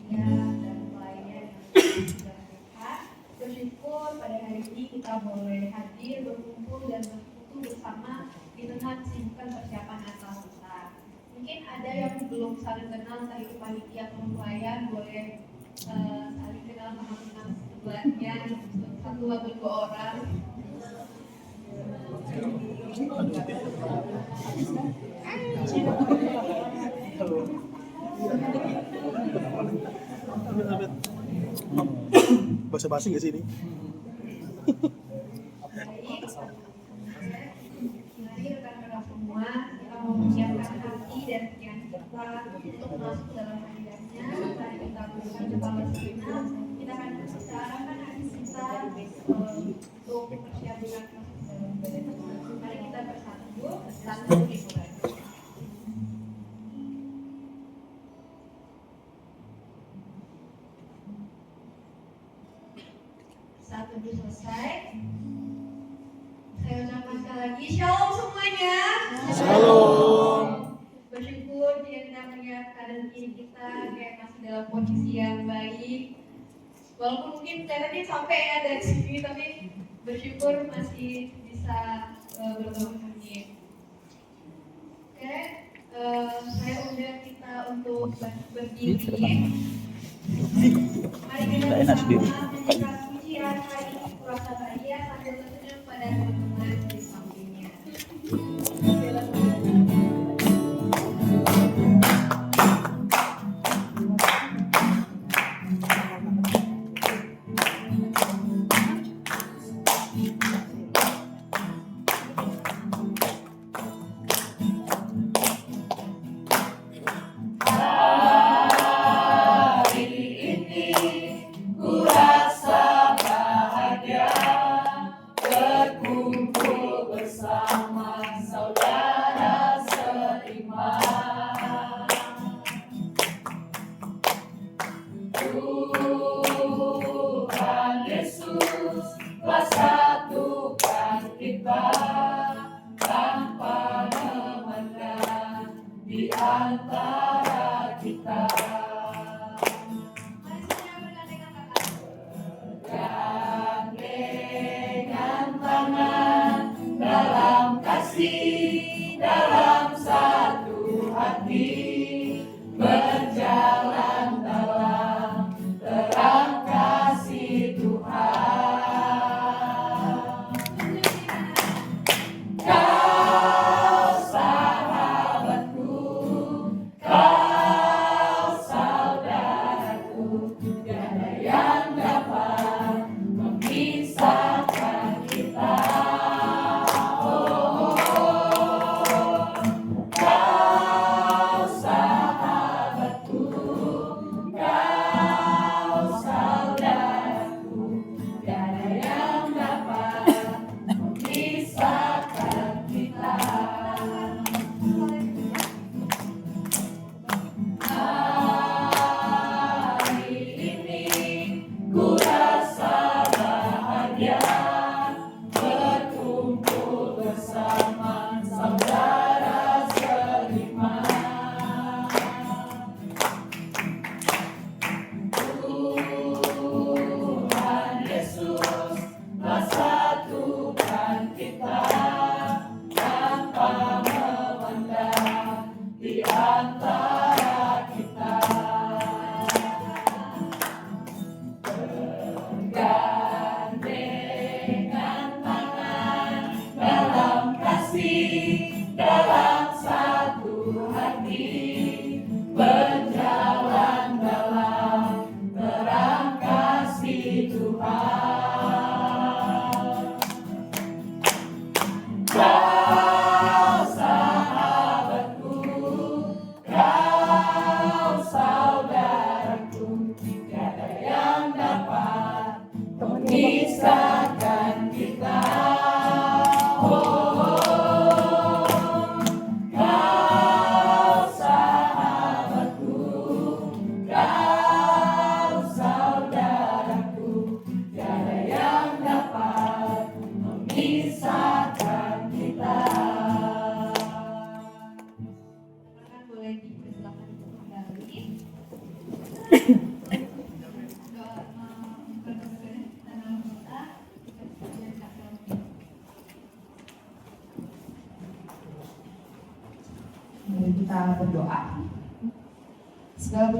panitia dan pelayan yang sudah sehat. Bersyukur pada hari ini kita boleh hadir, berkumpul dan bersekutu bersama di tengah kesibukan persiapan Natal kita. Mungkin ada yang belum saling kenal entah itu panitia atau pelayan, boleh saling kenal sama sebelahnya, satu atau dua orang. Bahasa basi nggak sih ini? Mari rekan-rekan semua, kita mau menyiapkan hati dan pikiran kita untuk masuk dalam hadirannya. Mari kita berikan kepala sejenak. Kita akan berbicarakan hati kita untuk persiapan masuk dalam ibadah kita. Mari kita bersatu sambil dimulai. Saat teduh selesai, saya ucapkan sekali lagi Shalom semuanya. Shalom. Bersyukur kita melihat keadaan diri kita kayak masih dalam kondisi yang baik. Walaupun mungkin kelihatannya sampai ya dari sini, tapi bersyukur masih bisa berbangun. Oke, saya undang kita untuk berdiri. Mari kita bersama menyanyikan pujian hari Kurasa Bahagia sambil tersenyum pada teman-teman di sampingnya.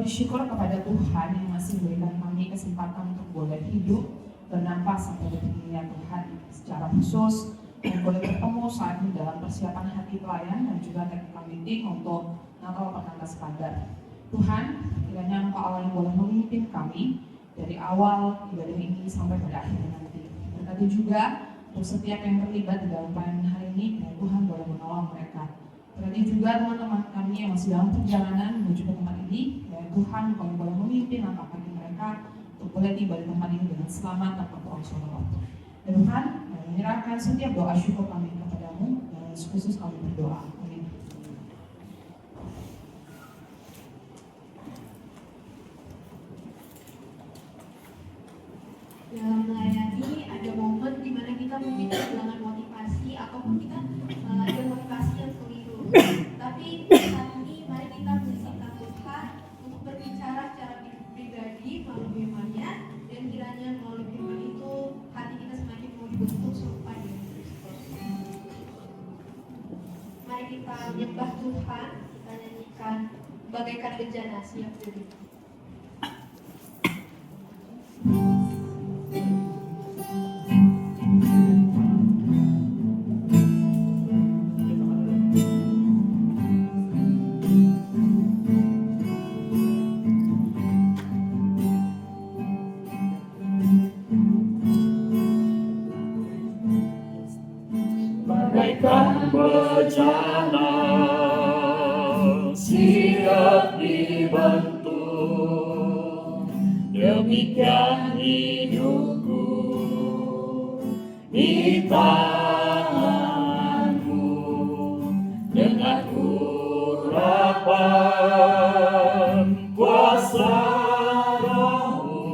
bersyukur kepada Tuhan yang masih memberikan kami kesempatan untuk boleh hidup bernafas sampai detik ini ya Tuhan. Secara khusus kami boleh bertemu saat ini dalam persiapan hati pelayan dan juga technical meeting untuk Natal Perkantas Padar. Tuhan, kiranya Engkau awal yang boleh memimpin kami dari awal ibadah ini sampai pada akhirnya nanti. Berkati juga untuk setiap yang terlibat di dalam pelayanan hari ini, dan Tuhan boleh menolong mereka. Berkati juga teman-teman kami yang masih dalam perjalanan menuju ke tempat ini, dan Tuhan Engkau boleh memimpin langkah kaki mereka untuk boleh tiba di tempat ini dengan selamat tanpa persoalan waktu. Dan Tuhan, kami menyerahkan setiap doa syukur kami kepadamu, dan Yesus Kristus kami berdoa. Amin. Dalam melayani ada momen di mana kita mungkin kehilangan motivasi ataupun kita ada motivasi yang keliru. Tapi saat ini mari kita mengizinkan Tuhan untuk berbicara secara pribadi melalui firman-Nya, dan kiranya melalui firman itu hati kita semakin mau dibentuk serupa dengan Kristus. Mari kita menyembah Tuhan, kita nyanyikan bagaikan bejana siap berdiri. Bagaikan bejana siap dibentuk, demikian hidupku di tanganmu. Dengan urapan kuasa Roh-Mu,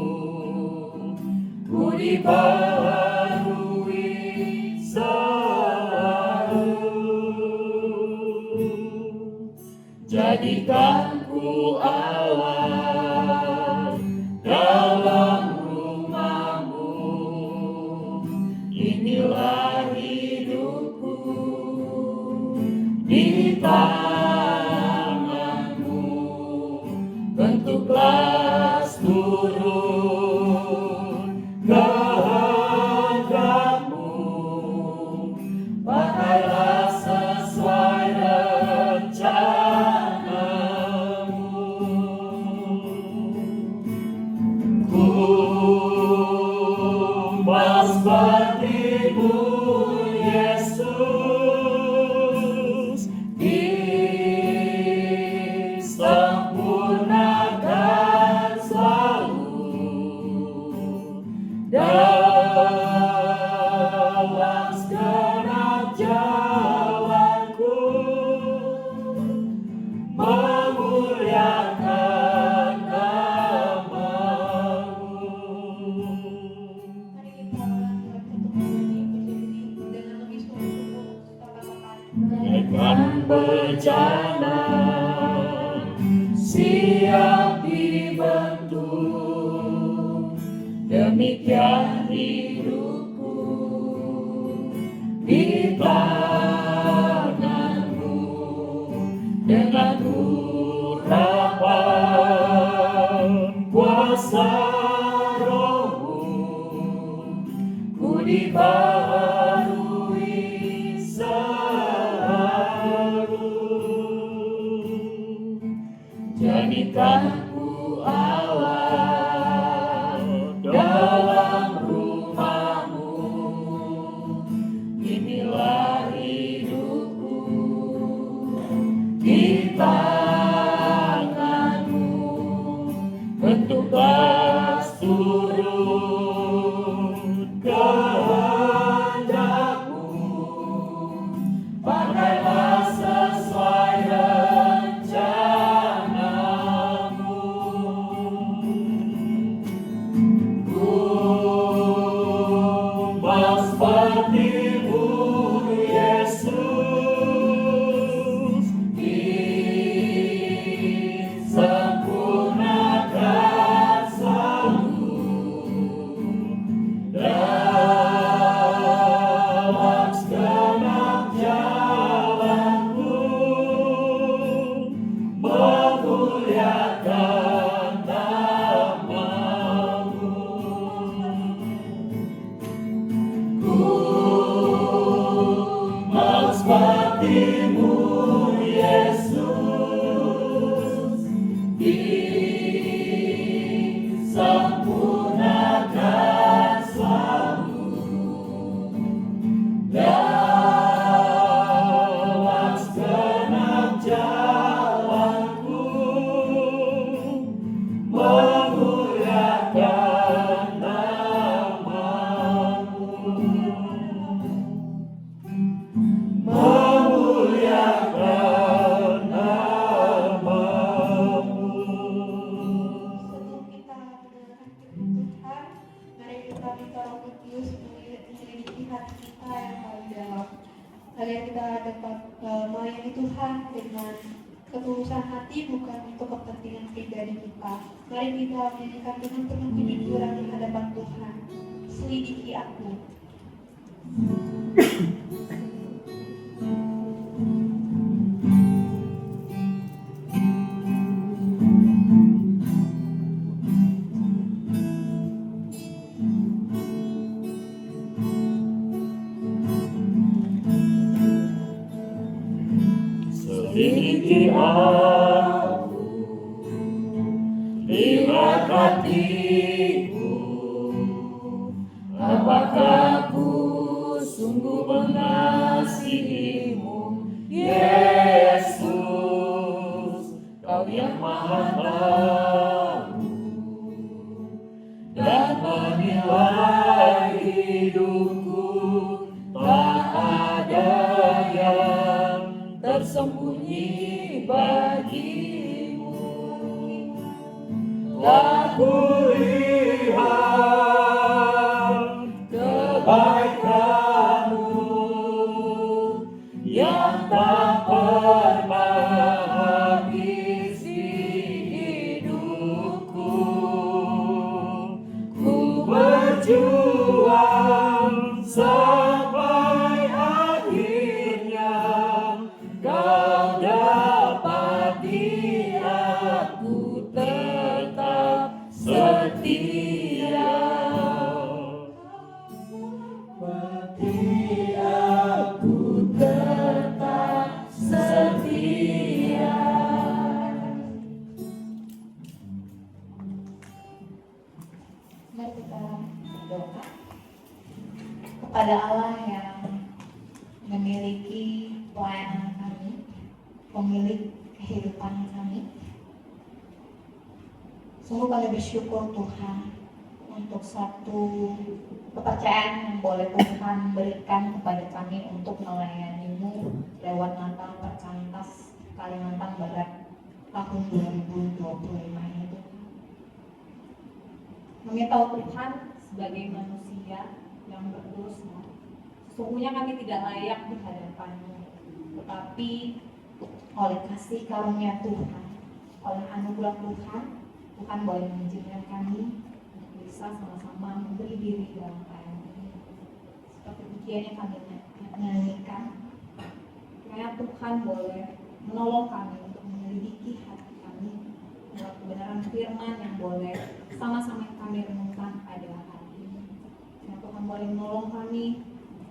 ku dibaharui jadikan ku Allah dalam rumah-Mu. Inilah hidupku di tangan-Mu. Bentuklah turun kehendak-Mu. Pakailah sesuai seperti-Mu Yesus, disempurnakan selalu dalam segenap jalanku, memuliakan nama-Mu. Bagaikan bejana siap dibentuk, demikian hidupku di tangan-Mu. Dengan urapan kuasa Roh-Mu, ku dibaharui jadikan ku Allah dalam rumah-Mu. Inilah hidupku di tangan-Mu. Bentuklah turun kehendak-Mu. Pakailah sesuai seperti-Mu Yesus, disempurnakan selalu hati kita yang paling dalam, agar kita dapat melayani Tuhan dengan ketulusan hati, bukan untuk kepentingan pribadi kita. Mari kita menyanyikan dengan penuh kejujuran di hadapan Tuhan. Selidiki aku. Selidiki aku, lihat hatiku, apakah aku sungguh mengasihimu, Yesus, Kau yang Maha Tahu dan menilai hidupku, tak ada yang tersembunyi bagimu. Telah kulihat kebaikanmu yang tak pernah habis di hidupku. Ku berjuang sampai akhirnya Kau dapati aku tetap setia. Dapati aku tetap setia. Mari kita berdoa kepada Allah yang memiliki pelayanan kami, pemilik kehidupan kami. Sungguh kami bersyukur Tuhan untuk satu kepercayaan yang boleh Tuhan berikan kepada kami untuk melayani-Mu lewat Natal Perkantas Kalimantan Barat tahun 2025 ini. Kami tahu Tuhan sebagai manusia yang berdosa, sesungguhnya kami tidak layak di hadapan-Mu, tetapi oleh kasih karunia Tuhan, oleh anugerah Tuhan, Tuhan boleh mengizinkan kami bisa sama-sama memberi diri dalam pelayanan ini. Seperti pujian yang kami nyanyikan, kiranya Tuhan boleh menolong kami untuk menyelidiki hati kami lewat kebenaran firman yang boleh sama-sama kami renungkan pada hari ini. Kiranya Tuhan boleh menolong kami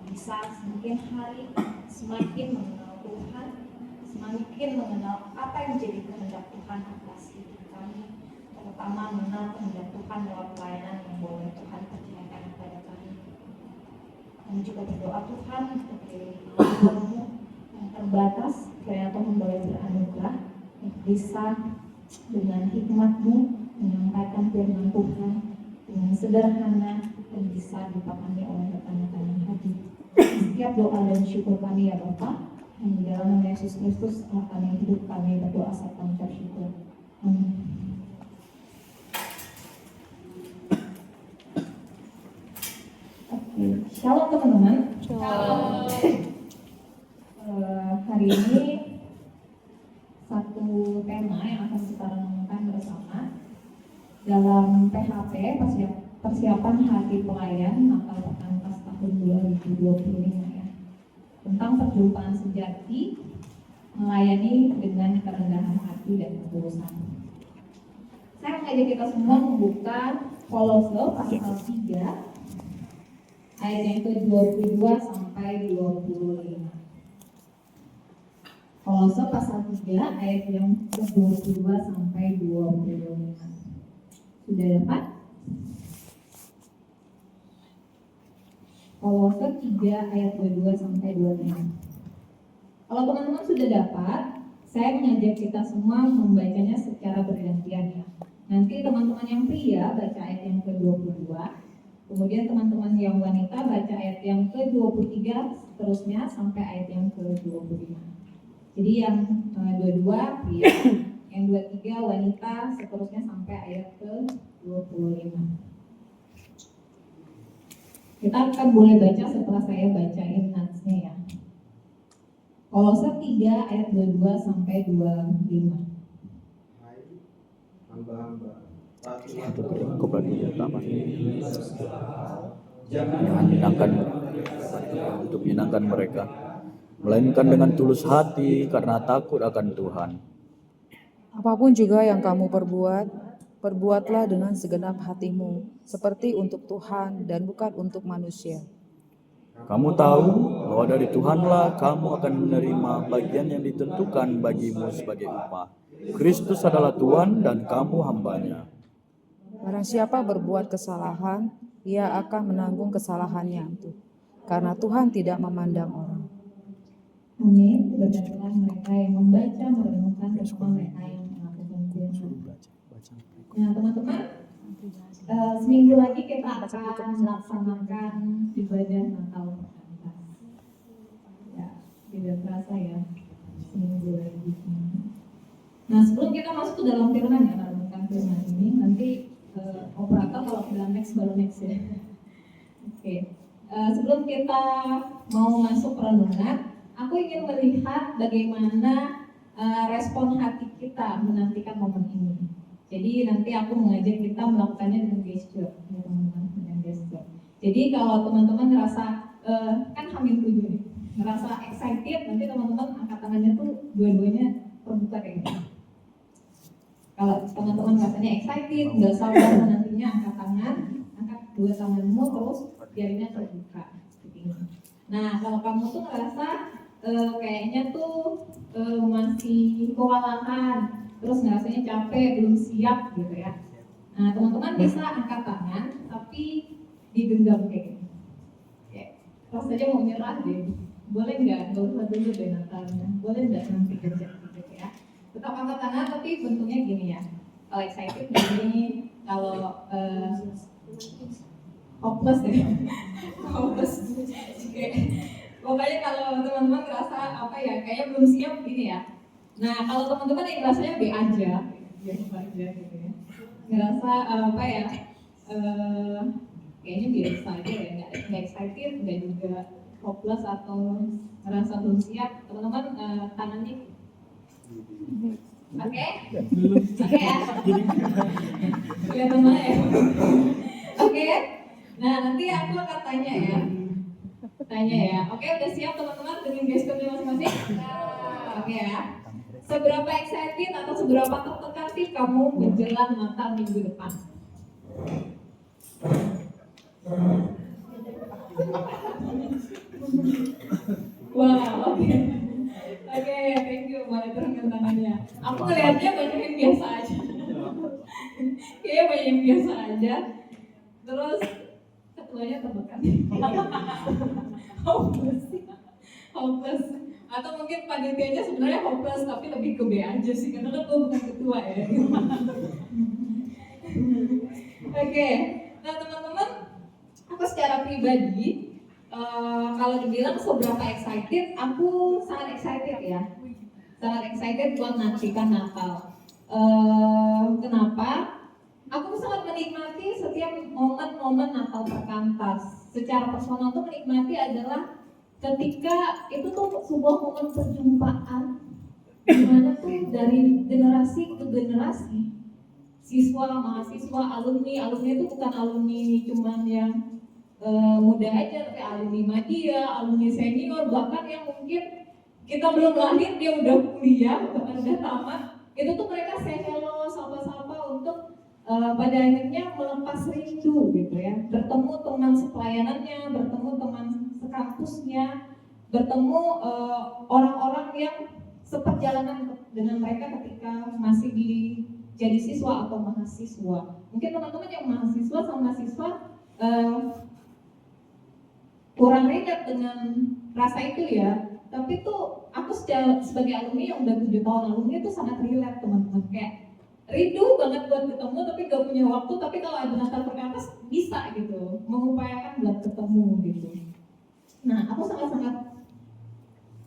bisa semakin hari semakin mengenal Tuhan, semakin mengenal apa yang menjadi kehendak Tuhan atas hidup kami, terutama mengenal kehendak Tuhan lewat pelayanan yang boleh Tuhan percayakan kepada kami. Kami juga berdoa Tuhan untuk diri-Mu yang terbatas, kiranya Tuhan boleh beranugerah untuk bisa dengan hikmat-Mu menyampaikan firman Tuhan dengan sederhana dan bisa dipahami oleh rekan-rekan yang hadir. Setiap doa dan syukur kami ya Bapa, hanya di dalam nama Yesus Kristus Allah kami hidup, kami berdoa serta mengucap syukur. Amin. Oke, shalom teman-teman. Shalom. Hari ini satu tema yang akan kita renungkan bersama dalam PHP persiapan Hari Pelayan Natal Perkantas tahun 2025 ya, tentang perjumpaan sejati melayani dengan kerendahan hati dan ketulusan. Saya mengajak kita semua membuka Kolose pasal 3 ayat yang ke-22 sampai 25. Kolose pasal 3 ayat yang ke-22 sampai 25. Sudah dapat? Kolose 3 ayat 22 sampai 25. Kalau teman-teman sudah dapat, saya mengajak kita semua membacanya secara bergantian ya. Nanti teman-teman yang pria baca ayat yang ke-22, kemudian teman-teman yang wanita baca ayat yang ke-23 seterusnya sampai ayat yang ke-25. Jadi yang 22 pria, yang 23 wanita, seterusnya sampai ayat ke-25. Kita akan boleh baca setelah saya bacain natsnya ya. Kolose 3 ayat 22 sampai 25. Hamba-hamba Itu koperasi utama. jangan Untuk menyenangkan mereka, melainkan dengan tulus hati karena takut akan Tuhan. Apapun juga yang kamu perbuat, perbuatlah dengan segenap hatimu, seperti untuk Tuhan dan bukan untuk manusia. Kamu tahu bahwa dari Tuhanlah kamu akan menerima bagian yang ditentukan bagimu sebagai upah. Kristus adalah Tuhan dan kamu hambanya. Barang siapa berbuat kesalahan, ia akan menanggung kesalahannya itu, karena Tuhan tidak memandang orang. Amin. Berkatilah mereka yang membaca, merenungkan, bersama mereka yang melakukan firman. Nah teman-teman, seminggu lagi kita akan melaksanakan ibadah Natal perkantas. Ya, tidak terasa ya, seminggu lagi. Nah sebelum kita masuk ke dalam firman ya, merenungkan firman ini, nanti operator kalau bilang next baru next ya. Oke. Sebelum kita mau masuk renungan, aku ingin melihat bagaimana respon hati kita menantikan momen ini. Jadi nanti aku mengajak kita melakukannya dengan gesture, ya teman-teman, dengan gesture. Jadi kalau teman-teman ngerasa kan hamil 7 nih, ngerasa excited, nanti teman-teman angkat tangannya tuh dua-duanya terbuka kayak gitu. Kalau teman-teman rasanya excited, nggak sabar nantinya angkat tangan, angkat dua tanganmu terus jarinya terbuka seperti ini. Nah kalau kamu tuh ngerasa kayaknya tuh masih kewalahan, terus ngerasanya capek, belum siap gitu ya. Nah teman-teman bisa angkat tangan, tapi digenggam kayak gini. Rasanya mau nyerah deh. Boleh nggak? Nggak usah dulu deh Natalnya. Boleh nggak nanti kerja gitu ya? Tetap angkat tangan tapi bentuknya gini ya. Kalau excited gini, kalau hopeless ya. Hopeless. Pokoknya kalau teman-teman ngerasa apa ya, kayaknya belum siap gini ya. Nah kalau teman-teman yang rasanya B aja, biasa aja gitu ya. Ngerasa apa ya? Kayaknya biasa aja ya, nggak excited, nggak juga hopeless atau ngerasa belum siap. Teman-teman tangannya Oke? Oke ya? Kelihatan mana ya? Oke? Nah nanti aku akan tanya ya. Oke udah siap teman-teman dengan gesturnya masing-masing? Oke ya. Seberapa excited atau seberapa tertekan sih kamu menjelang Natal minggu depan? Wow, oke, thank you, boleh turunkan tangannya. Aku ngelihatnya banyak yang biasa aja. Kayaknya banyak yang biasa aja. Terus ketuanya terdekat. Hopeless. Atau mungkin panitianya sebenarnya hopeless tapi lebih ke B aja sih, karena kan gue bukan ketua ya. Oke, nah teman-teman, aku secara pribadi kalau dibilang seberapa excited, aku sangat excited ya. Sangat excited buat nantikan Natal. Kenapa? Aku sangat menikmati setiap momen-momen Natal perkantas. Secara personal tuh menikmati adalah ketika itu tuh sebuah momen perjumpaan dimana tuh dari generasi ke generasi, siswa, mahasiswa, alumni itu bukan alumni cuman yang muda aja, tapi alumni media, alumni senior, bahkan yang mungkin kita belum lahir dia udah kuliah, bahkan udah tamat. Itu tuh mereka say hello, sapa-sapa untuk pada akhirnya melepas rindu gitu ya, bertemu teman sepelayanannya, bertemu teman sekampusnya, bertemu orang-orang yang seperjalanan dengan mereka ketika masih jadi siswa atau mahasiswa. Mungkin teman-teman yang mahasiswa sama mahasiswa kurang relate dengan rasa itu ya, tapi tuh aku sebagai alumni yang udah 7 tahun alumni itu sangat relate teman-teman, kayak rindu banget buat ketemu tapi gak punya waktu, tapi kalau ada Natal perkantas bisa gitu, mengupayakan buat ketemu gitu. Nah aku sangat-sangat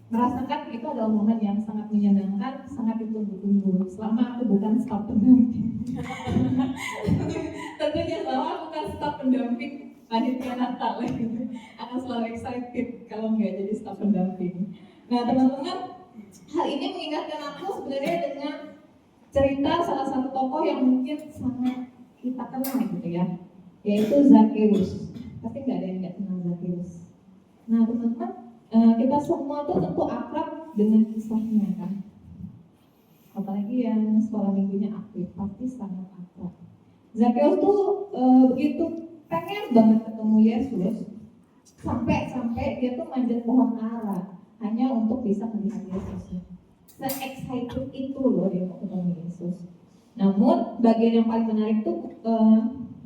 merasakan itu adalah momen yang sangat menyenangkan, sangat ditunggu-tunggu selama aku bukan staf pendamping. Tentunya selama aku bukan staf pendamping panitia Natal gitu. Akan selalu excited kalau nggak jadi staf pendamping. Nah teman-teman, hal ini mengingatkan aku sebenarnya dengan cerita salah satu tokoh yang mungkin sangat kita kenal gitu ya, yaitu Zakheus. Pasti nggak ada yang nggak kenal Zakheus. Nah teman-teman, kita semua tuh tentu akrab dengan kisahnya kan. Apalagi yang sekolah minggunya aktif, pasti sangat akrab. Zakheus tuh begitu pengen banget ketemu Yesus, sampai dia tuh manjat pohon ara hanya untuk bisa melihat Yesus. Se-excited itu loh dia mau ketemu Yesus. Namun bagian yang paling menarik tuh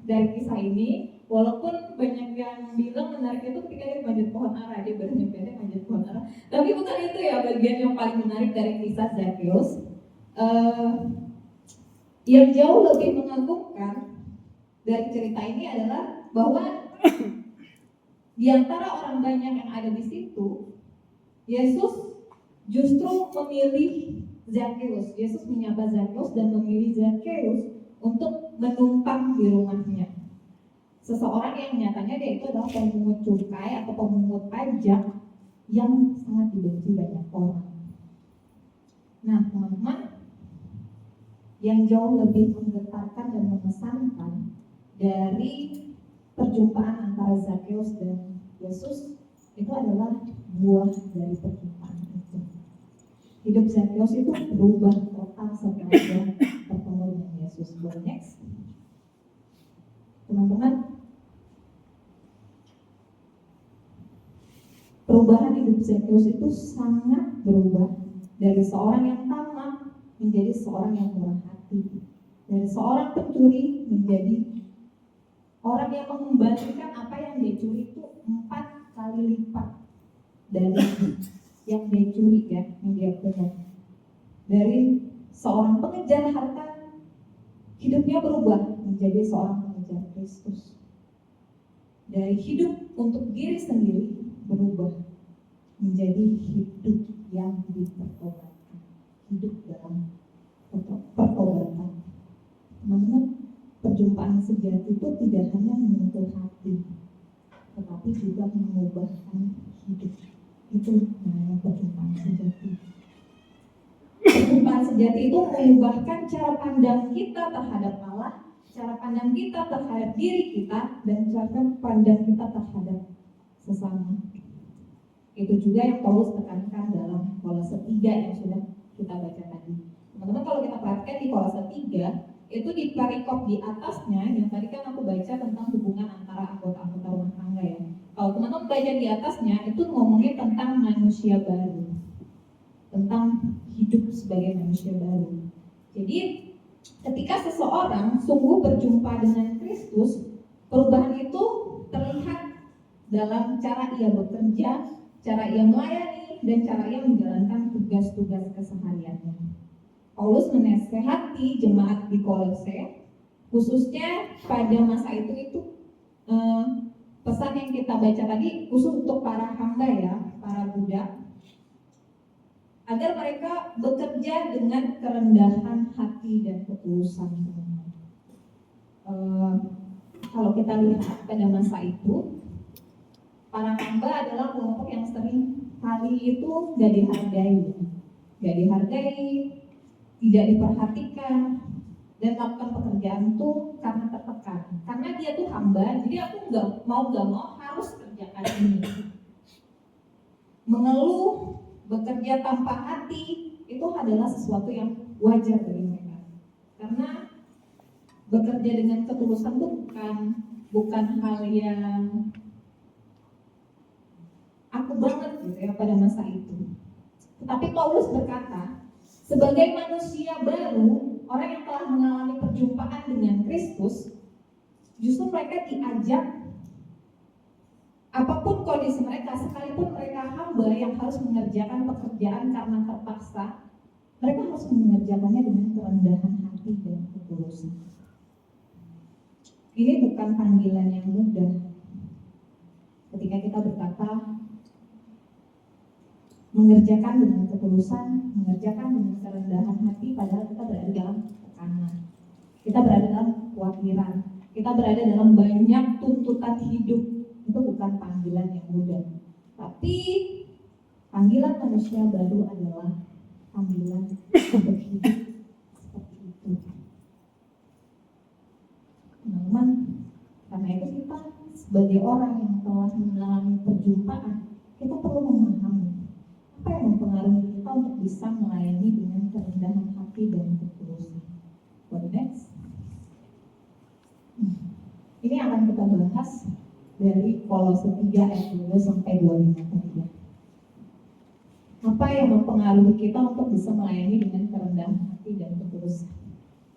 dari kisah ini, walaupun banyak yang bilang menarik itu ketika dia manjat pohon ara, dia baru nyampe manjat pohon ara. Tapi bukan itu ya bagian yang paling menarik dari kisah Zakheus. Yang jauh lebih mengagumkan dari cerita ini adalah bahwa di antara orang banyak yang ada di situ, Yesus justru memilih Zakheus. Yesus menyapa Zakheus dan memilih Zakheus untuk menumpang di rumahnya. Seseorang yang nyatanya dia itu adalah pemungut cukai atau pemungut pajak yang sangat dibenci banyak orang. Nah teman-teman, yang jauh lebih menggetarkan dan mengesankan dari perjumpaan antara Zakheus dan Yesus itu adalah buah dari perjumpaan itu. Hidup Zakheus itu berubah total setelah dia bertemu dengan Yesus. Boleh next? Teman-teman, perubahan hidup Zakheus itu sangat berubah dari seorang yang tamak menjadi seorang yang murah hati, dari seorang pencuri menjadi orang yang mengembalikan apa yang dia curi itu 4 kali lipat dari yang dia curi ya, yang dia punya. Dari seorang pengejar harta, hidupnya berubah menjadi seorang pengejar Kristus. Dari hidup untuk diri sendiri berubah menjadi hidup yang dipertobatkan, hidup dalam pertobatan. Teman-teman, perjumpaan sejati itu tidak hanya menyentuh hati, tetapi juga mengubahkan hidup. Itu namanya perjumpaan sejati. Perjumpaan sejati itu mengubahkan cara pandang kita terhadap Allah, cara pandang kita terhadap diri kita, dan cara pandang kita terhadap sesama. Itu juga yang Paulus tekankan dalam Kolose 3 yang sudah kita baca tadi. Teman-teman, kalau kita perhatikan di Kolose 3, itu di perikop di atasnya, yang tadi kan aku baca tentang hubungan antara anggota-anggota rumah tangga ya. Kalau teman-teman baca di atasnya, itu ngomongin tentang manusia baru, tentang hidup sebagai manusia baru. Jadi ketika seseorang sungguh berjumpa dengan Kristus, perubahan itu terlihat dalam cara ia bekerja, cara ia melayani, dan cara ia menjalankan tugas-tugas kesehariannya. Paulus menasehati jemaat di Kolose, khususnya pada masa itu pesan yang kita baca tadi khusus untuk para hamba ya, para budak, agar mereka bekerja dengan kerendahan hati dan ketulusan. Kalau kita lihat pada masa itu, para hamba adalah kelompok yang sering kali itu gak dihargai, tidak diperhatikan, dan melakukan pekerjaan itu karena tertekan. Karena dia tuh hamba, jadi aku gak mau harus kerjakan ini. Mengeluh, bekerja tanpa hati, itu adalah sesuatu yang wajar bagi mereka. Karena bekerja dengan ketulusan itu bukan hal yang aku banget gitu ya pada masa itu. Tetapi Paulus berkata, sebagai manusia baru, orang yang telah mengalami perjumpaan dengan Kristus, justru mereka diajak, apapun kondisi mereka, sekalipun mereka hamba yang harus mengerjakan pekerjaan karena terpaksa, mereka harus mengerjakannya dengan kerendahan hati dan ketulusan. Ini bukan panggilan yang mudah. Ketika kita berkata, mengerjakan dengan ketulusan, mengerjakan dengan kerendahan hati, padahal kita berada dalam tekanan, kita berada dalam kekhawatiran, Kita berada dalam banyak tuntutan hidup. Itu bukan panggilan yang mudah. Tapi panggilan manusia baru adalah panggilan untuk hidup seperti itu. Teman-teman, karena itu kita sebagai orang yang telah mengalami perjumpaan, kita perlu memahami apa yang mempengaruhi kita untuk bisa melayani dengan kerendahan hati dan ketulusan. What next? Ini akan kita bahas dari Kolose 3 ayat 2 sampai 25 tadi. Apa yang mempengaruhi kita untuk bisa melayani dengan kerendahan hati dan ketulusan?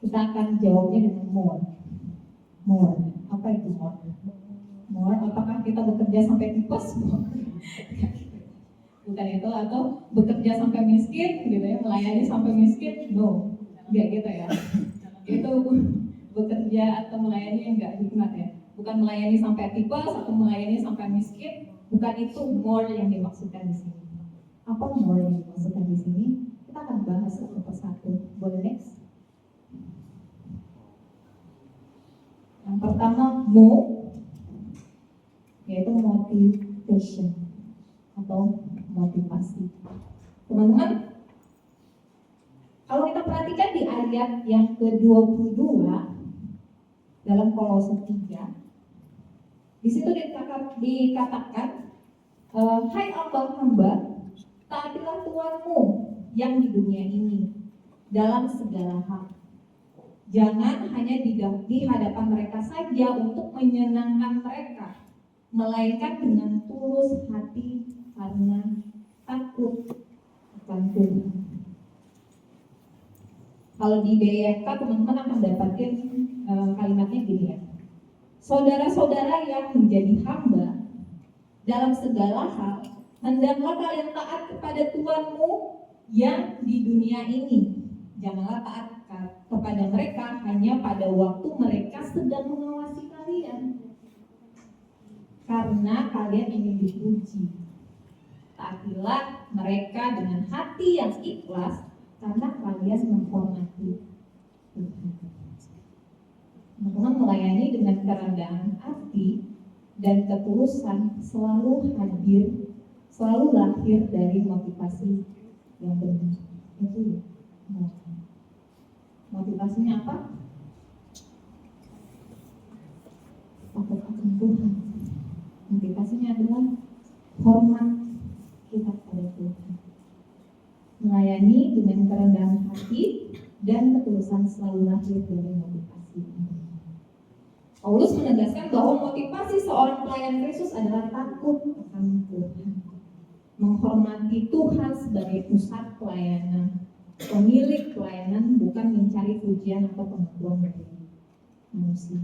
Kita akan jawabnya dengan more. Apa itu more? More, apakah kita bekerja sampai tipes? Bukan itu, atau bekerja sampai miskin gitu ya, melayani sampai miskin? No, enggak gitu ya. Itu bekerja atau melayani yang enggak hikmat ya. Bukan melayani sampai tipes atau melayani sampai miskin, bukan itu more yang dimaksudkan di sini. Apa more yang dimaksudkan di sini? Kita akan bahas satu persatu. Boleh next? Yang pertama, yaitu motivation atau motivasi. Teman-teman, kalau kita perhatikan di ayat yang ke-22 dalam Kolose 3, di situ dikatakan, hai hamba, taatilah Tuhanmu yang di dunia ini dalam segala hal. Jangan hanya di hadapan mereka saja untuk menyenangkan mereka, melainkan dengan tulus hati karena takut akan Tuhan. Kalau di BYK teman-teman akan dapatin kalimatnya gini ya. Saudara-saudara yang menjadi hamba dalam segala hal, hendaklah kalian taat kepada Tuhanmu yang di dunia ini. Janganlah taat kepada mereka hanya pada waktu mereka sedang mengawasi kalian, karena kalian ingin dipuji. Taatilah mereka dengan hati yang ikhlas, karena kalian menghormati Tuhan. Teman-teman, melayani dengan kerendahan hati dan ketulusan selalu hadir, selalu lahir dari motivasi yang benar. Itu ya. Motivasinya apa? Takut akan Tuhan. Motivasinya adalah hormat kita kepada Tuhan. Melayani dengan kerendahan hati dan ketulusan selalu lahir dari motivasi. Paulus menegaskan bahwa motivasi seorang pelayan Kristus adalah takut akan Tuhan, menghormati Tuhan sebagai pusat pelayanan, pemilik pelayanan, bukan mencari pujian atau pengakuan dari manusia.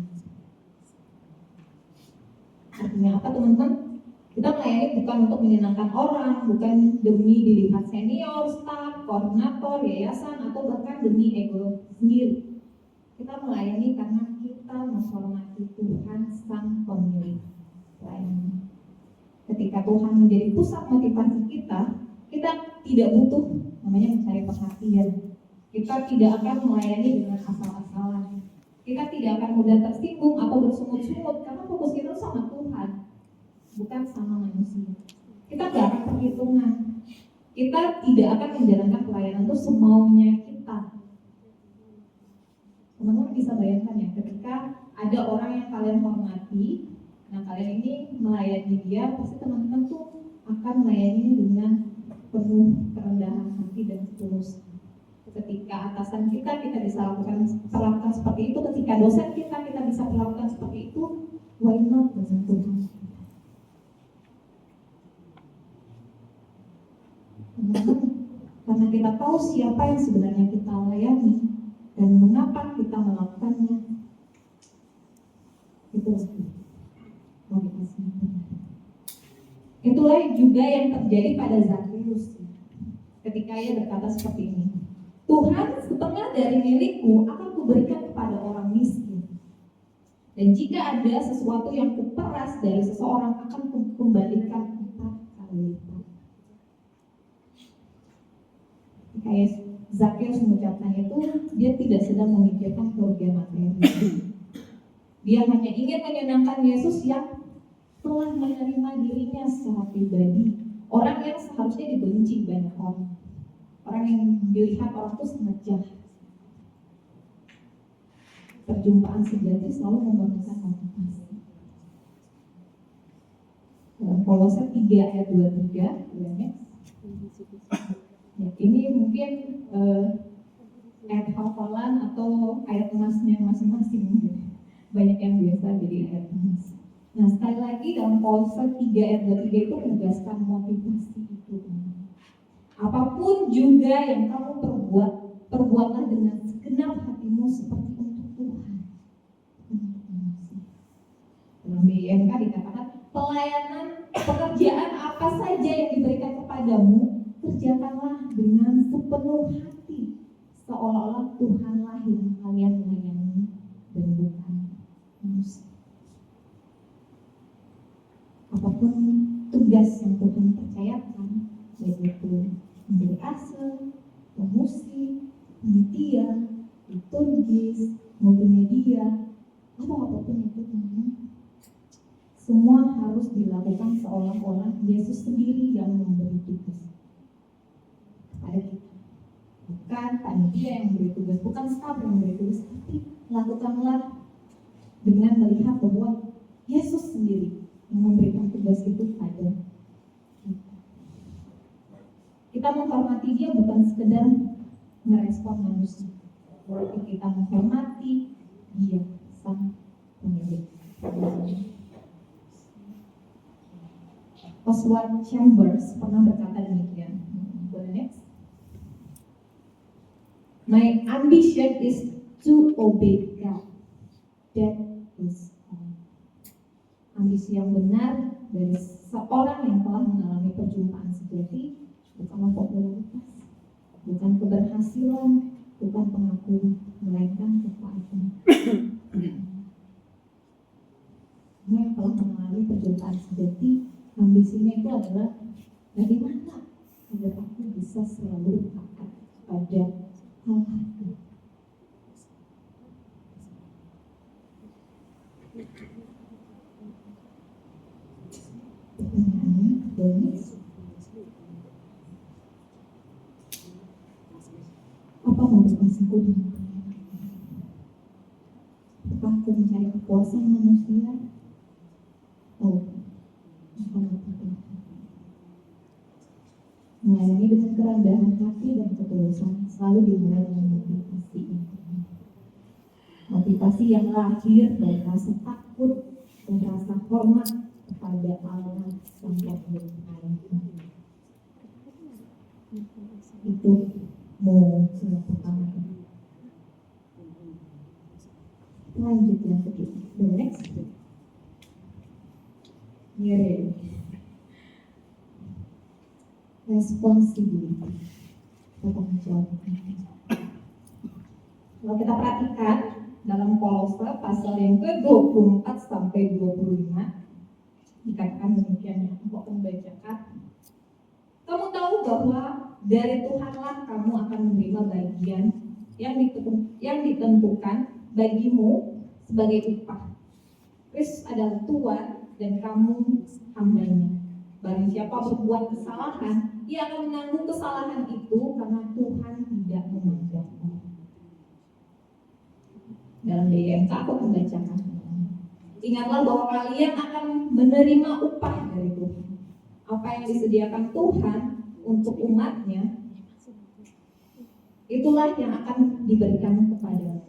Artinya apa teman-teman? Kita melayani bukan untuk menyenangkan orang, bukan demi dilihat senior, staf, koordinator, yayasan, atau bahkan demi ego sendiri. Kita melayani karena kita menghormati Tuhan sang pemilik pelayanan. Ketika Tuhan menjadi pusat motivasi kita tidak butuh namanya mencari perhatian. Kita tidak akan melayani dengan asal-asalan. Kita tidak akan mudah tersinggung atau bersungut-sungut karena fokus kita sama Tuhan, bukan sama manusia. Kita tidak akan perhitungan. Kita tidak akan menjalankan pelayanan itu semaunya kita. Teman-teman bisa bayangkan ya, ketika ada orang yang kalian hormati, nah kalian ini melayani dia, pasti teman-teman tuh akan melayani dengan penuh kerendahan hati dan ketulusan. Ketika atasan kita bisa perlakukan seperti itu, ketika dosen kita bisa perlakukan seperti itu, why not dengan Tuhan? Karena kita tahu siapa yang sebenarnya kita layani dan mengapa kita melakukannya. Itulah juga yang terjadi pada Zakheus ketika ia berkata seperti ini, Tuhan, setengah dari milikku akan kuberikan kepada orang miskin, dan jika ada sesuatu yang kuperas dari seseorang akan kukembalikan 4 kali lipat. Kayak Zakheus mengucapkan itu, dia tidak sedang memikirkan kerugian materi. Dia hanya ingin menyenangkan Yesus yang telah menerima dirinya secara pribadi. Orang yang seharusnya dibenci banyak orang. Orang yang dilihat orang itu sangat jahat. Perjumpaan sejati selalu memerlukan motivasi. Dalam Kolose 3 ayat 23, ya, ini mungkin ayat hafalan atau ayat emasnya masing-masing. Banyak yang biasa jadi ayat emas. Nah, sekali lagi dalam Kolose 3 ayat 23 itu menegaskan motivasi itu. Apapun juga yang kamu perbuat, perbuatlah dengan segenap hatimu seperti untuk Tuhan. Dalam BIMK dikatakan pelayanan, pekerjaan apa saja yang diberikan kepadamu, kerjakanlah dengan sepenuh hati, seolah-olah Tuhanlah yang kalian melayani dan bukan manusia. Apapun tugas yang Tuhan percayakan, baik itu menjadi asal, pemusik, panitia, liturgis, multimedia, apapun itu teman-teman, semua harus dilakukan seolah-olah Yesus sendiri yang memberi tugas kepada kita. Bukan panitia yang memberi tugas, bukan staf yang memberi tugas, tapi lakukanlah dengan melihat bahwa Yesus sendiri yang memberikan tugas itu pada kita. Kita menghormati dia bukan sekedar merespon manusia, tapi kita menghormati dia sang pemilik. Oswald Chambers pernah berkata demikian. Boleh next? My ambition is to obey God. That is all. Ambisi yang benar dari seorang yang telah mengalami perjumpaan sejati bukanlah popularitas, bukan keberhasilan, bukan pengakuan, melainkan ketaatan. Semua yang telah mengalami perjumpaan sejati, ambisinya itu adalah bagaimana agar aku bisa selalu taat pada Allah. Pertanyaannya, Dennis, apa motivasiku dengan pelayanan? Apakah aku mencari kepuasan manusia? Oh, melayani dengan kerendahan hati dan ketulusan selalu dimulai dengan motivasi internal. Motivasi yang lahir dari rasa takut dan rasa hormat kepada Allah Sang Pemilik alam. Itu mau yang pertama. Lanjut yang kedua. The next. Here. Responsibility. Tanggung jawab. Kalau kita perhatikan dalam Kolose pasal yang ke-24 sampai 25 dikatakan demikian, aku akan membacakan. Kamu tahu bahwa dari Tuhanlah kamu akan menerima bagian yang ditentukan bagimu sebagai upah. Kristus adalah Tuhan dan kamu hambanya. Barang siapa berbuat kesalahan, ia akan menanggung kesalahan itu karena Tuhan tidak memandang orang. Dalam BMK aku membacakan. Ingatlah bahwa kalian akan menerima upah dari Tuhan. Apa yang disediakan Tuhan untuk umatnya, itulah yang akan diberikan kepadamu.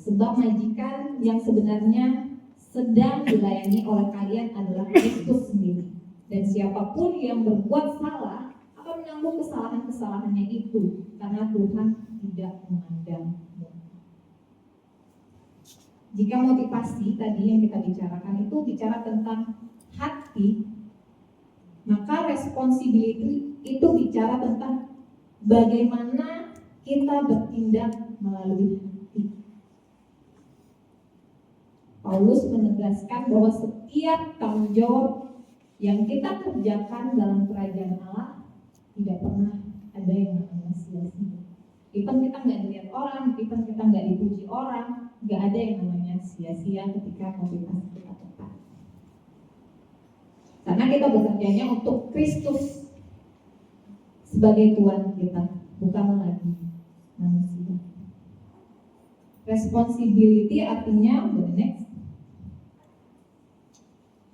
Sebab majikan yang sebenarnya sedang dilayani oleh kalian adalah Kristus sendiri. Dan siapapun yang berbuat salah akan menanggung kesalahan-kesalahannya itu, karena Tuhan tidak memandang. Jika motivasi tadi yang kita bicarakan itu bicara tentang hati, maka responsibility itu bicara tentang bagaimana kita bertindak melalui hati. Paulus menegaskan bahwa setiap tanggung jawab yang kita kerjakan dalam kerajaan Allah tidak pernah ada yang namanya sia-sia. Even kita nggak dilihat orang, even kita nggak dipuji orang, nggak ada yang namanya sia-sia ketika motivasi kita tepat. Karena kita bekerjanya untuk Kristus sebagai Tuhan kita, bukan lagi manusia. Responsibility artinya, next,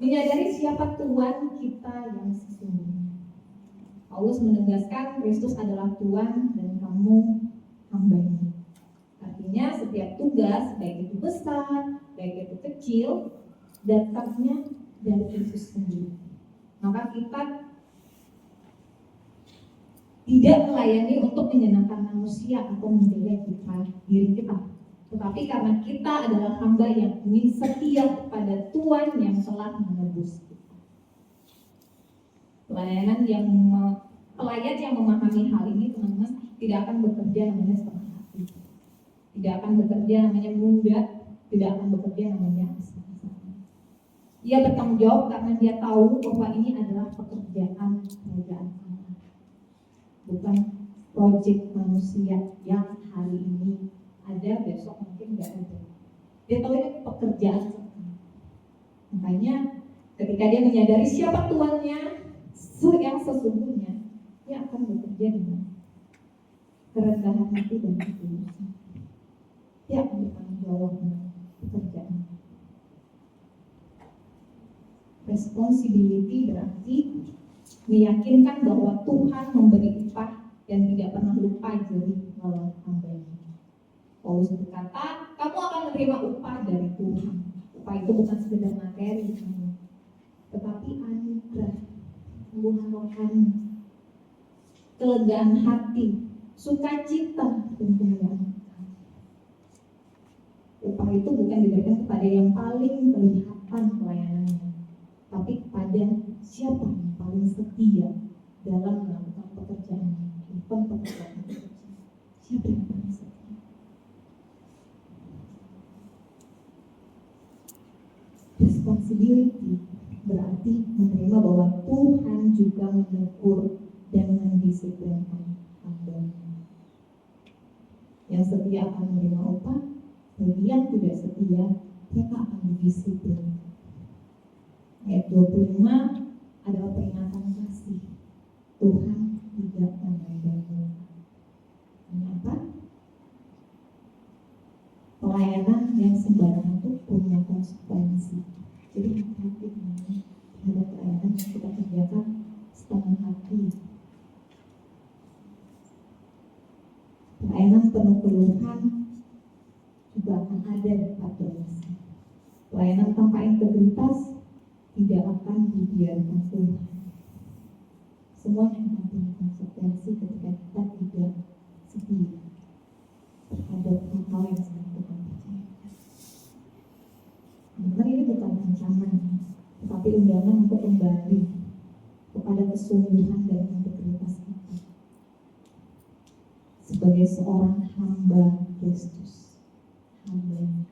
menyadari siapa Tuhan kita yang sesungguhnya. Paulus menegaskan Kristus adalah Tuhan dan kamu hambanya. Artinya setiap tugas, baik itu besar, baik itu kecil, datangnya dari Kristus sendiri. Maka kita tidak melayani untuk menyenangkan manusia atau menjaga diri kita. Tetapi karena kita adalah hamba yang ingin setia kepada Tuhan yang telah menebus kita. Pelayan yang memahami hal ini, teman-teman, tidak akan bekerja namanya setengah hati. Tidak akan bekerja namanya muda, tidak akan bekerja namanya asal-asalan. Ia bertanggung jawab karena dia tahu bahwa ini adalah pekerjaan kerajaan Allah. Bukan proyek manusia yang hari ini ada, besok mungkin nggak ada. Dia tahu ini pekerjaan Tuhan. Makanya ketika dia menyadari siapa Tuannya yang sesungguhnya, dia akan bekerja dengan kerendahan hati dan ketulusan. Dia akan bertanggung jawab dengan pekerjaan. Responsibility berarti meyakinkan bahwa Tuhan memberi upah dan tidak pernah lupa jerih lawan hamba-Nya. Paulus berkata, kamu akan menerima upah dari Tuhan. Upah itu bukan sekedar materi, tetapi anugerah, tumbuhan rohani, kelegaan hati, sukacita, dan kemuliaan. Upah itu bukan diberikan kepada yang paling kelihatan pelayanannya, tapi kepada siapa yang paling setia dalam melakukan pekerjaannya. Siapa yang paling setia? Responsibility berarti menerima bahwa Tuhan juga menegur dan mendisiplinkan hamba-Nya. Yang setia akan menerima upah, bagi yang tidak setia, mereka akan didisiplin. Ayat 25 adalah peringatan kasih. Tuhan tidak memandang. Kenapa? Pelayanan yang sembarangan itu punya konsekuensi. Jadi hati-hati terhadap pelayanan yang kita kerjakan setengah hati. Pelayanan penuh keluhan juga akan ada dampak dosa. Pelayanan tanpa integritas tidak akan dibiarkan Tuhan. Semuanya akan punya konsekuensi ketika kita tidak setia terhadap hal-hal yang sedang Tuhan percayakan. Namun ini bukan ancaman, tetapi undangan untuk kembali kepada kesungguhan dan integritas kita sebagai seorang hamba Kristus, hamba-Nya.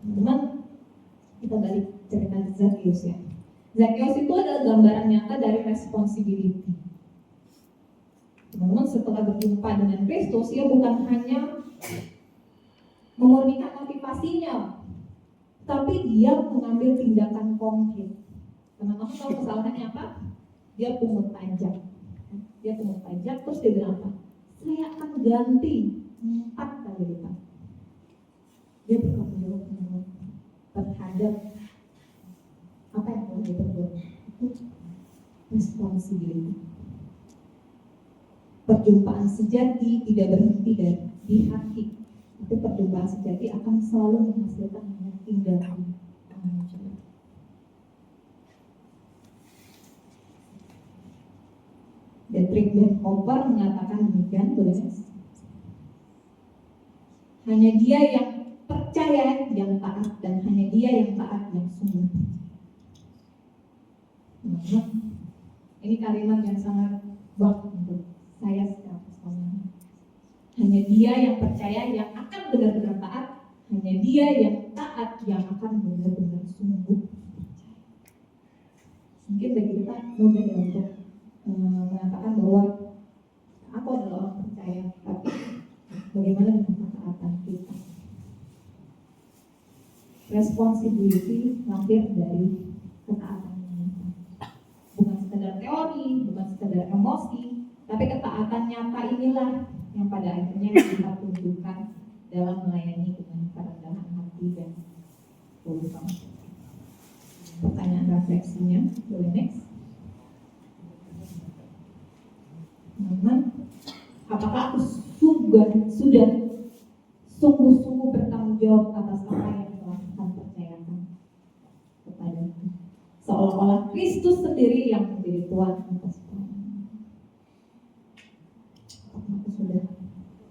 Teman-teman, kita balik cerita Zakheus ya. Zakheus itu adalah gambaran nyata dari responsibility. Teman-teman, setelah berjumpa dengan Kristus, ia bukan hanya memurnikan motivasinya, tapi dia mengambil tindakan konkret. Teman-teman tahu kesalahannya apa? Dia pungut pajak. Terus dia bilang apa? Saya akan ganti 4 kali lipat. Dia bertanggung jawab terhadap apa yang telah dia perbuat. Itu responsibility. Perjumpaan sejati tidak berhenti di hati, tapi perjumpaan sejati akan selalu menghasilkan tindakan tanggung jawab. Dietrich Bonhoeffer mengatakan demikian, tulis, hanya dia yang percaya yang taat, dan hanya dia yang taat yang sungguh. Nah, ini kalimat yang sangat baik untuk saya secara personal. Hanya dia yang percaya yang akan benar-benar taat, hanya dia yang taat yang akan benar-benar sungguh percaya. Mungkin bagi kita mudah untuk mengatakan bahwa aku adalah orang percaya percaya, tapi bagaimana dengan ketaatan kita? Responsibility lahir dari ketaatan kita. Bukan sekedar teori, bukan sekedar emosi, tapi ketaatan nyata inilah yang pada akhirnya kita tunjukkan dalam melayani dengan kerendahan hati dan tulus. Pertanyaan refleksinya, boleh next. Teman-teman, apakah aku sudah sungguh-sungguh bertanggung jawab atas apa yang telah Tuhan percayakan kepadaku? Seolah-olah Kristus sendiri yang menjadi Tuhan atas pelayanan. Apakah aku sudah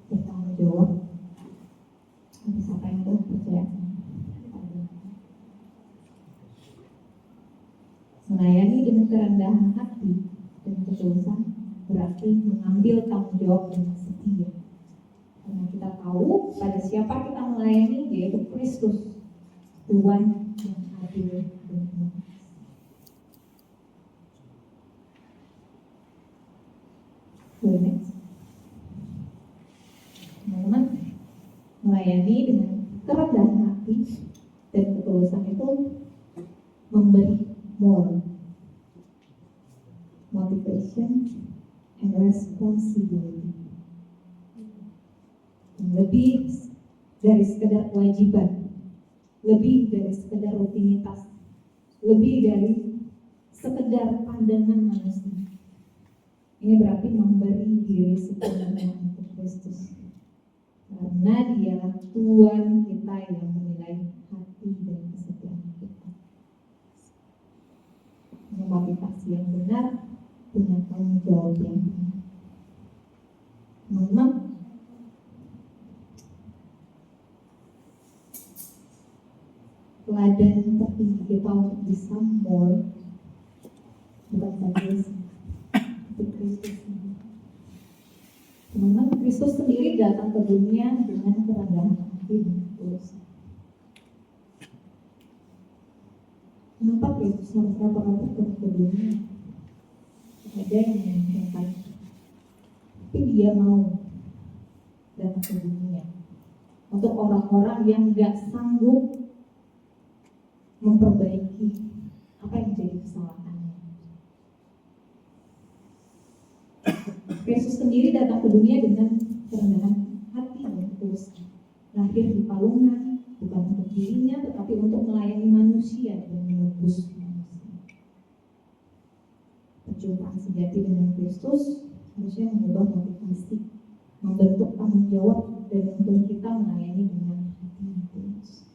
bertanggung jawab atas apa yang Tuhan percayakan kepadaku? Melayani dengan kerendahan hati dan ketulusan berarti mengambil tanggung jawab dengan setia. Karena kita tahu pada siapa kita melayani, yaitu Kristus, Tuhan yang adil dan benar. Teman-teman, melayani dengan kerendahan hati dan ketulusan itu memberi more motivation and responsibility. Lebih dari sekedar kewajiban, lebih dari sekedar rutinitas, lebih dari sekedar pandangan manusia. Ini berarti memberi diri sepenuhnya untuk Kristus, karena Dialah Tuhan kita yang menilai hati dan kesetiaan kita. Motivasi yang benar, punya tanggung jawab yang benar. Memang teladan tertinggi kita untuk bisa more bukan saja tapi Kristus sendiri. Teman-teman, Kristus sendiri datang ke dunia dengan kerendahan hati dan ketulusan. Kenapa Kristus harus rata-rata ke dunia? Ada yang menginginkan, tapi Dia mau datang ke dunia untuk orang-orang yang gak sanggup memperbaiki apa yang menjadi kesalahannya. Kristus sendiri datang ke dunia dengan kerendahan hati dan ketulusan. Lahir di palungan, bukan untuk dirinya, tetapi untuk melayani manusia dan menebus manusia. Perjumpaan sejati dengan Kristus harusnya mengubah motivasi, membentuk tanggung jawab, dan menuntun kita melayani dengan hati yang tulus.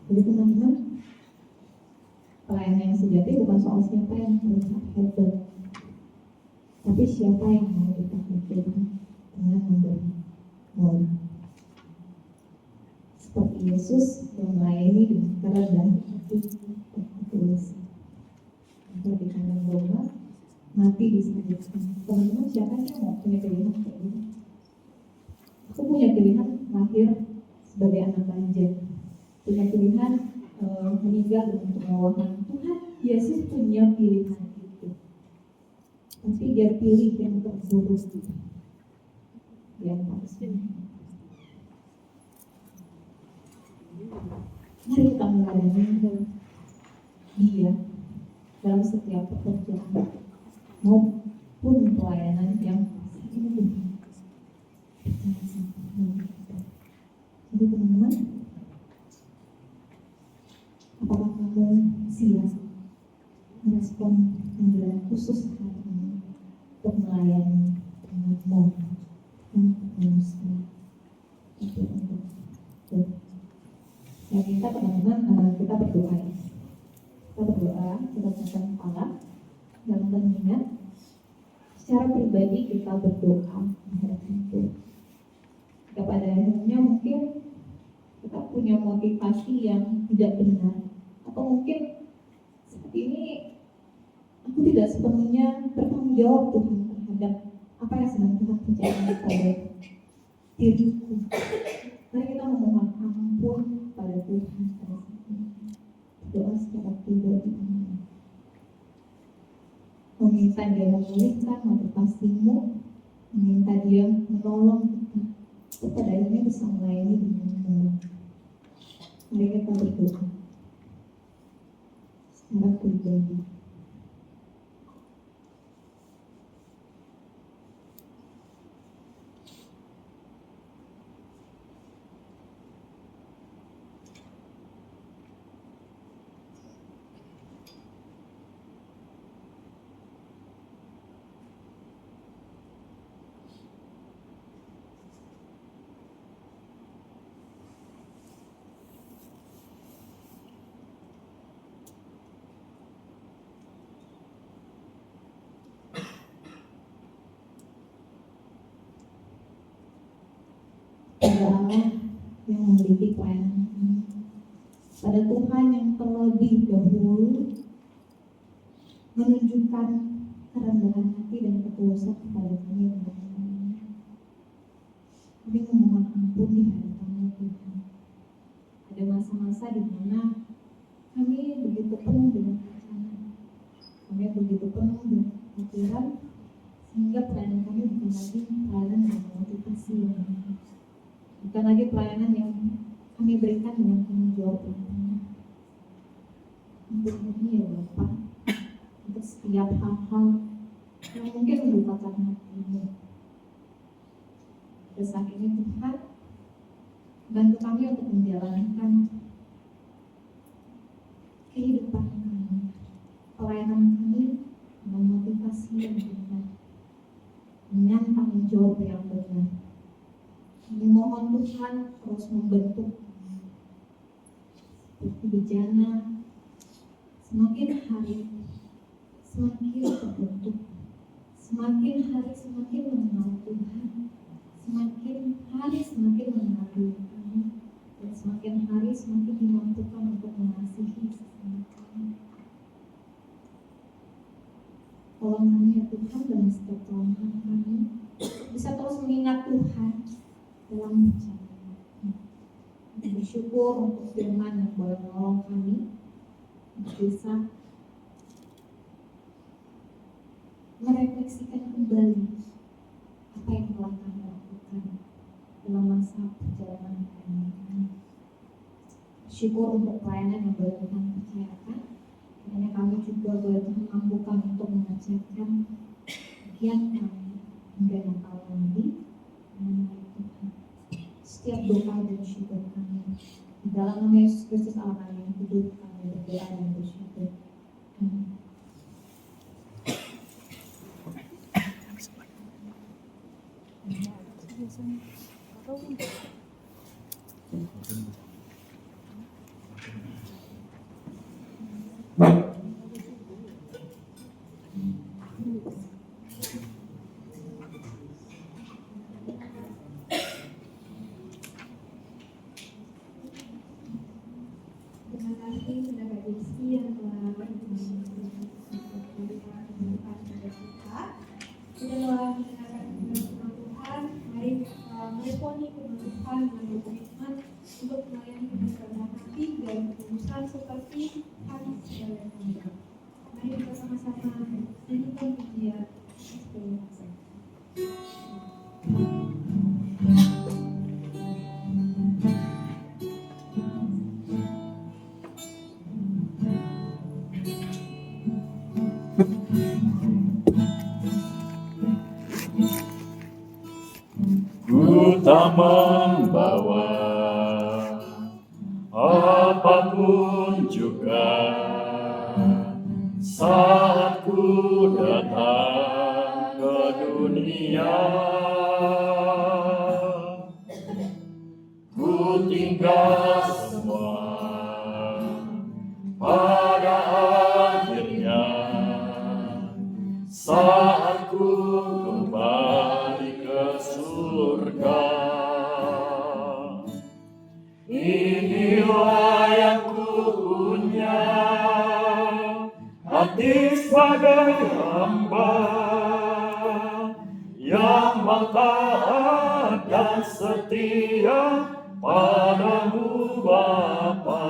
Jadi teman-teman, pelayanan yang sejati bukan soal siapa yang terlihat hebat, tapi siapa yang mau kita pikirkan dengan memberi more. Seperti Yesus yang melayani dengan kerendahan hati dan ketulusan. Di kandang domba, mati disalibkan. Teman-teman, siapa yang mau punya pilihan kayak gitu? Aku punya pilihan lahir sebagai anak raja, punya pilihan meninggal dengan kemewahan. Tuhan Yesus punya pilihan itu, tapi Dia pilih yang terburuk. Dia pasti. Mari kita melayani Dia dalam setiap pekerjaan maupun pelayanan yang ini. Jadi teman-teman, apakah kamu siap merespon panggilan khusus hari ini untuk melayani dengan mau untuk manusia, tapi untuk Tuhan? Ya, kita teman-teman, kita berdoa ya. Kita berdoa, kita pasang kepala dalam heningan. Secara pribadi kita berdoa menghadap Tuhan. Kepada akhirnya mungkin kita punya motivasi yang tidak benar, atau mungkin seperti ini aku tidak sepenuhnya bertanggung jawab Tuhan terhadap apa yang sedang Tuhan percayakan kepada diriku. Mari kita memohon ampun pada Tuhan pada saat ini. Doa secara pribadi. meminta dia memulihkan motivasimu, meminta dia menolong kita, pada akhirnya bisa melayani dengan baik. Mari kita berdoa secara pribadi. Pada Allah yang memiliki pelayanan kami, pada Tuhan yang terlebih dahulu menunjukkan kerendahan hati dan ketulusan kepada kami dengan kami memohon ampun di hadapan Tuhan. Ada masa-masa di mana kami begitu penuh dengan rencana, kami begitu penuh dengan pikiran, sehingga pelayanan kami bukan lagi pelayanan dengan motivasi yang bukan lagi pelayanan yang kami berikan dengan tanggung jawab yang untuk kami ya Bapak, untuk setiap hal-hal yang mungkin melupakan hatimu. Pada saat ini Tuhan, bantu kami untuk menjalankan kehidupan kami, pelayanan kami dengan motivasi yang benar, dengan tanggung jawab yang benar. Kami mohon Tuhan terus membentuk seperti bejana, semakin hari semakin terbentuk, semakin hari semakin mengenal Tuhan, semakin hari semakin mengenal diri kami, dan semakin hari semakin dimampukan untuk mengasihi sesama kami. Tolong kami ya Tuhan dalam setiap kelemahan kami, bisa terus mengingat Tuhan dalam perjalanan. Kita bersyukur untuk firman yang boleh menolong kami untuk bisa merefleksikan kembali apa yang telah kami lakukan dalam masa perjalanan kami. Bersyukur untuk pelayanan yang boleh Tuhan percayakan, kiranya kami juga boleh Tuhan mampukan untuk mengajarkan bagian kami hingga Natal nanti. Tuhan, setiap doa dan syukur kami di dalam nama Yesus Kristus Allah kami yang hidup, kami berdoa dan bersyukur. Amin. Terima kasih saudara Desi yang telah menyampaikan kepada kita. Setelah mendengarkan firman Tuhan, mari meresponi firman Tuhan melalui komitmen untuk melayani dengan kerendahan hati dan ketulusan seperti kami sebagai kami. Mari kita sama-sama nyanyikan pujian sebelum kita. Ku tak membawa apapun juga saat ku datang ke dunia. Ku tinggal semua pada akhirnya saat ku kembali ke surga. Inilah yang ku punya, hati sebagai hamba yang taat dan setia padamu Bapa.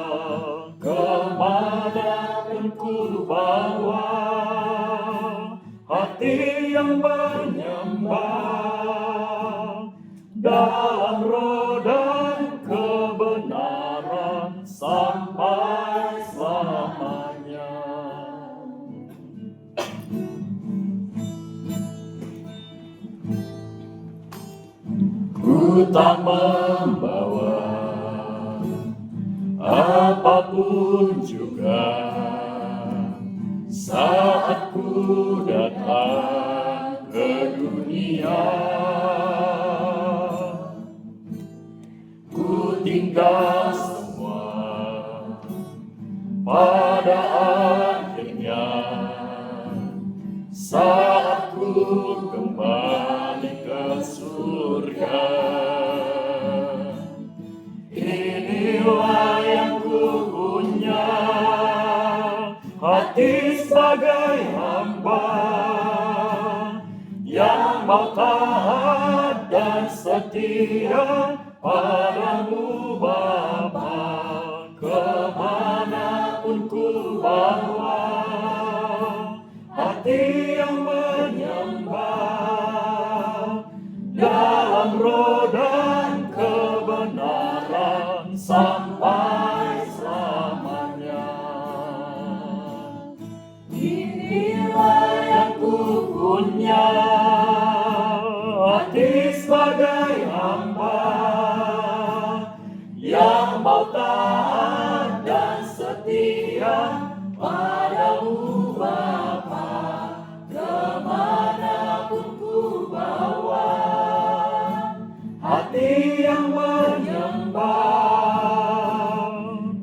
Kemanapun ku bawa, hati yang menyembah dalam roh dan kebenaran sampai selamanya. Ku tak membawa apapun juga saat ku datang ke dunia. Ku tinggal semua pada akhirnya saat ku kembali ke surga. Inilah yang ku punya, hati sebagai hamba yang mau taat dan setia padamu Bapa, kemanapun ku bawa. Hati yang menyembah dalam roh dan kebenaran sampai selamanya. Inilah yang ku punya, hati sebagai hamba yang mau taat dan setia padamu Bapa, kemanapun ku bawa. Hati yang menyembah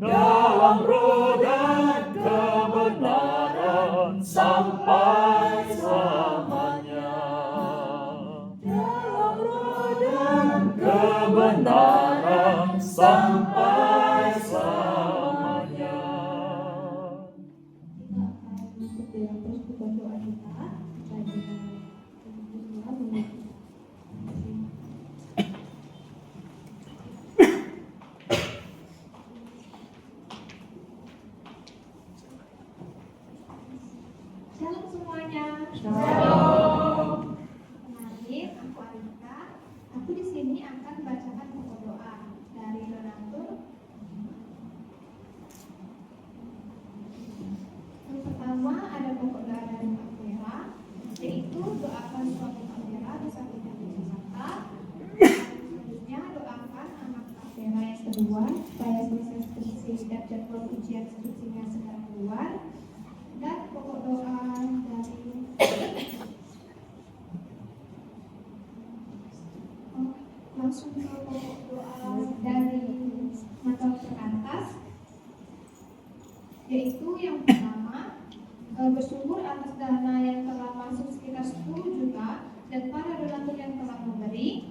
dalam roh dan kebenaran sampai selamanya. Dalam roh dan kebenaran sampai selamanya. Kita akan berdoa terus berdoa kita dan Shalom semuanya. Shalom. Kenalin, aku Alika. Aku di sini akan bacakan pokok doa dari donatur. Yang pertama ada pokok doa dari Kak Vera, yaitu doakan suami Kak Vera bisa pindah ke Jakarta. Selanjutnya doakan anak Kak Vera yang kedua supaya selesai skripsi dan jadwal ujian skripsinya segera keluar. Dan pokok doa dari langsung ke pokok doa dari Natal Perkantas, yaitu yang pertama bersyukur atas dana yang telah masuk sekitar 10 juta dan para donatur yang telah memberi.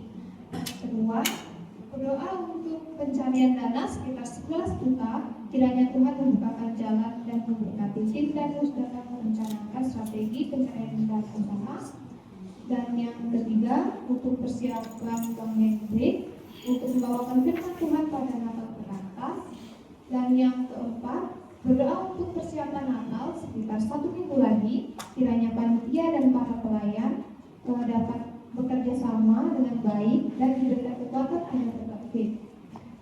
Kedua, berdoa untuk pencarian dana sekitar 11 juta. Kiranya Tuhan membukakan jalan dan memberkati tim Danus dalam merencanakan strategi pencarian dana usaha. Dan yang ketiga, untuk persiapan Bank Hendrik untuk membawakan firman Tuhan pada Natal Perkantas. Dan yang keempat, berdoa untuk persiapan Natal sekitar 1 minggu lagi. Kiranya panitia dan para pelayan dapat bekerja sama dengan baik dan diberikan kekuatan agar tetap fit.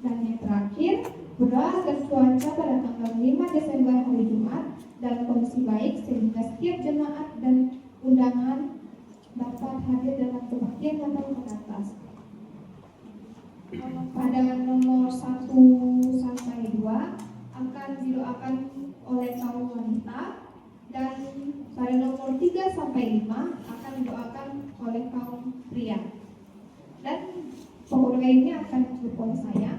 Dan yang terakhir, berdoa agar cuaca pada tanggal 5 Desember hari Jumat dalam kondisi baik sehingga setiap jemaat dan undangan dapat hadir dalam kebaktian Natal Perkantas. Pada nomor 1 sampai 2 akan didoakan oleh kaum wanita, dan pada nomor 3 sampai 5 akan didoakan oleh kaum pria. Dan pokok doa ini akan ditutup oleh saya.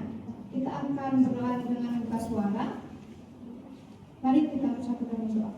Kita akan berdoa dengan buka suara. Mari kita bersatu dalam doa.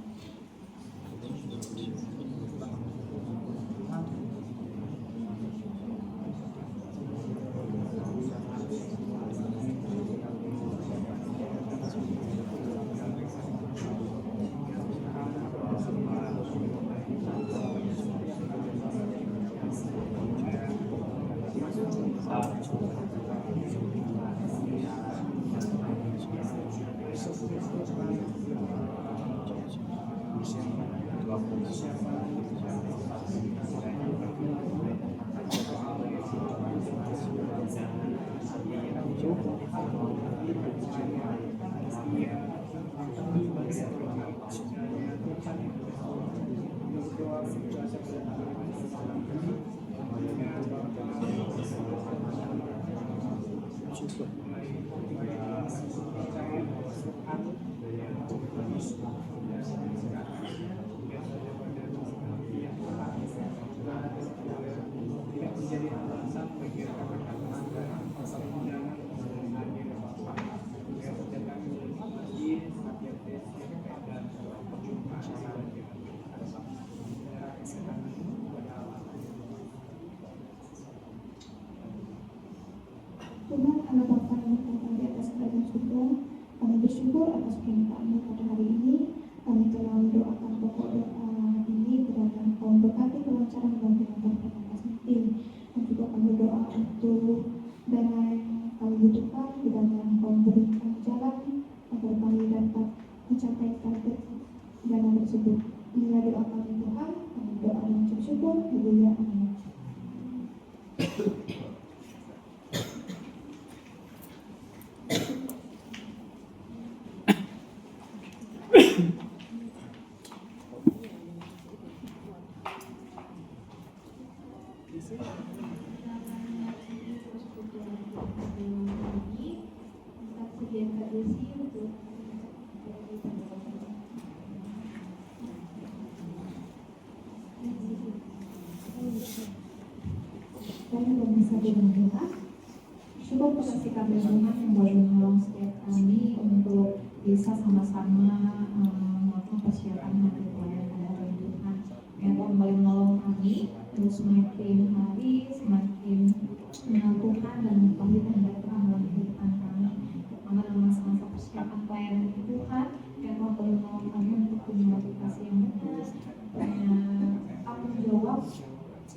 Tuhan Allah Bapa yang bertata di atas kerajaan surga, kami bersyukur atas permintaan-Mu pada hari ini. Kami telah mendoakan pokok doa ini berdasarkan Kau berkati kelancaran dalam pengantar perkakas meeting, dan juga kami berdoa untuk dana yang kami butuhkan, di dalam Kau berikan jalan agar kami dapat mencapai target dana tersebut. Inilah doa kami Tuhan, kami berdoa dengan ucap syukur, haleluya, amin. Kami bisa berdoa. Syukur kasih kami Tuhan yang boleh menolong setiap kami untuk bisa sama-sama melakukan persiapan hari pelayanan pada hari Tuhan. Yang Tuhan boleh menolong kami untuk semakin hari semakin mengenal Tuhan dan mengetahui kehendak Tuhan dalam kehidupan kami. Terutama dalam masa-masa persiapan pelayanan di Tuhan, yang Tuhan boleh menolong kami untuk punya motivasi yang benar, punya tanggung jawab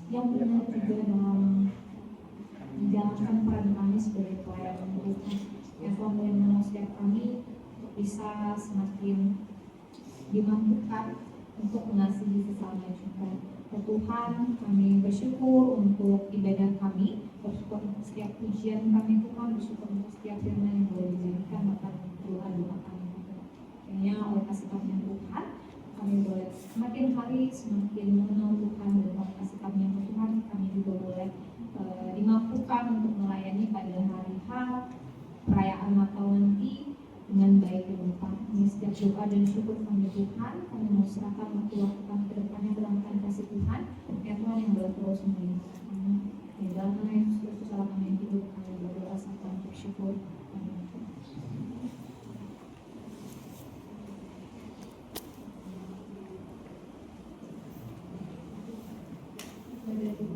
yang benar juga dalam menjalankan peran kami sebagai pelayan Tuhan. Yang Tuhan boleh menolong setiap kami untuk bisa semakin dimampukan untuk mengasihi sesama juga. Ya Tuhan, kami bersyukur untuk ibadah kami, bersyukur untuk setiap pujian kami Tuhan, bersyukur untuk setiap firman yang boleh dijadikan bahkan doa-doa kami juga. Hanya oleh kasih karunia Tuhan, kami boleh semakin hari semakin mengenal Tuhan, dan oleh kasih karunia Tuhan kami juga boleh dimampukan untuk melayani pada hari H perayaan Natal nanti dengan baik dan benar. Ini setiap doa dan syukur kami Tuhan, kami mau serahkan waktu-waktu kami ke depannya dalam kasih Tuhan, ya Tuhan yang boleh terus melintasi kami. Di dalam nama Yesus Kristus Allah kami yang hidup, kami berdoa serta untuk syukur. Amin. Pada